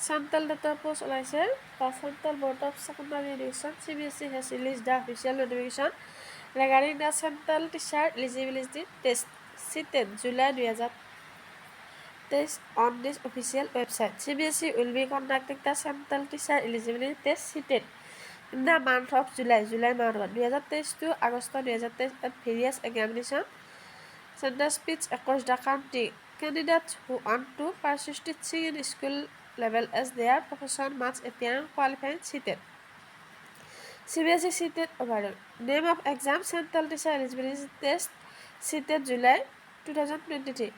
Central data post oলাইছে the Central Board of Secondary Education CBSE has released the official notification regarding the Central Teacher Eligibility Test Ctet July 2023 on this official website. CBSE will be conducting the Central Teacher Eligibility Test Ctet in the month of July month 2023 to August 2023 at various examination centers pitch across the country. Candidates who want to pursue teaching in school level as their profession must appear and qualify Ctet. CBSE Ctet overall. Name of exam Central Teacher Eligibility Test Ctet July 2023.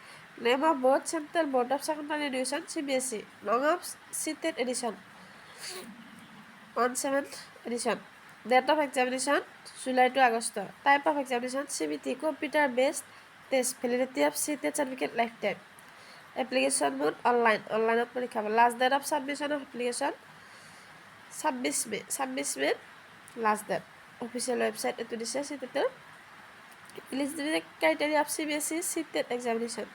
Name of board Central Board of Secondary Education CBSE. Long of Ctet edition 17th edition. Date of examination July to August. Type of examination CBT computer based test. Validity of Ctet certificate lifetime. Application mode online of পরীক্ষা last date of submission of application 26 May last date official website এটো দিছে Ctet eligibility criteria of CBSE Ctet examination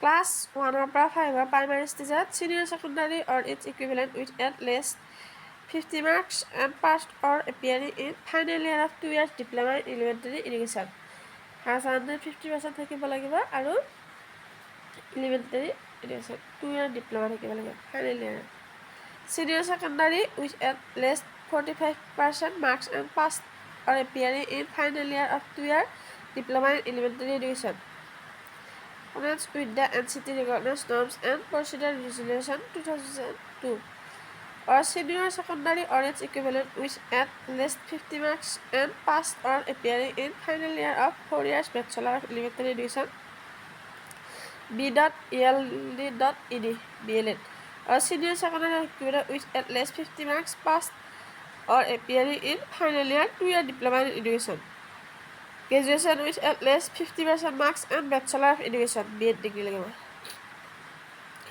class 1 or 5 primary stage senior secondary or its equivalent with at least 50 marks and passed or appearing in final year of 2 years diploma in elementary education has 150% থাকিব লাগিব আৰু elementary education 2 year diploma থাকিব লাগিব final year senior secondary with at least 45% marks and passed or appearing in final year of 2 year diploma in elementary education accordance with the NCT recognized norms and procedure resolution 2002 or senior secondary or its equivalent with at least 50 marks and passed or appearing in final year of 4 years bachelor of elementary education b.eld.ed BLED or senior secondary equivalent with at least 50 marks passed or appearing in final year 2 year diploma in education graduation with at least 50% marks and bachelor of education B.Ed degree লাগিব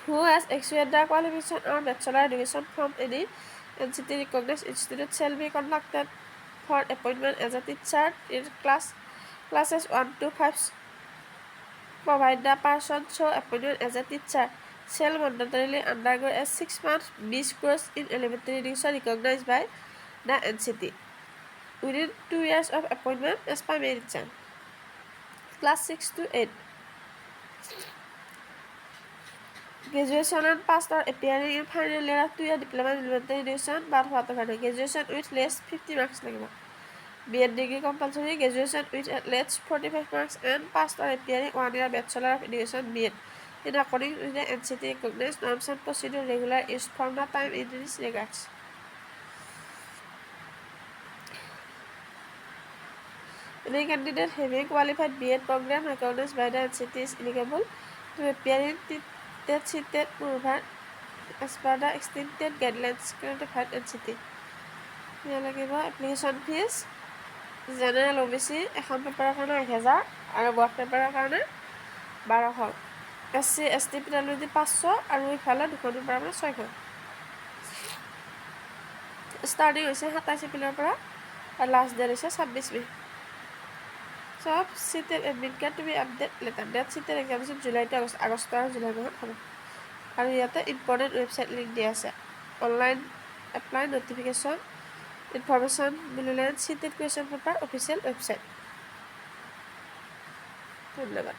who has exceeded the qualification or bachelor education from any NCT recognized institute shall be conducted for appointment as a teacher in classes 1 to 5 provide the person so appointed as a teacher shall mandatorily undergo a 6-month BS course in elementary education recognized by the NCT within 2 years of appointment as primary teacher class 6 to 8 graduation and passed or appearing in final year of 2 year diploma in elementary education but whatever graduation with less 50 marks লাগিব B.Ed degree compulsory graduation with at least 45 marks and passed or appearing 1 year bachelor of education B.Ed in according with the NCT recognized norms and procedure regular is from the time in this regards any candidate having qualified B.Ed program recognized by the NCT is eligible to appear in Ctet moreover as per the extended guidelines clarified NCT লাগিব application fees general OBC এখন পেপাৰৰ কাৰণে 1000 আৰু board পেপাৰৰ কাৰণে 1200 SC ST PWD 500 আৰু ইফালে দুখন পেপাৰৰ কাৰণে 600 starting হৈছে 27 এপ্ৰিলৰ পৰা আৰু লাষ্ট ডেট হৈছে 26 মে সব Ctet admit card to be update later that Ctet examination July to August আৰু July মাহত হ'ব আৰু ইয়াতে ইম্পৰ্টেণ্ট ৱেবছাইট লিংক দিয়া আছে online apply notification information below Ctet question paper official website ধন্যবাদ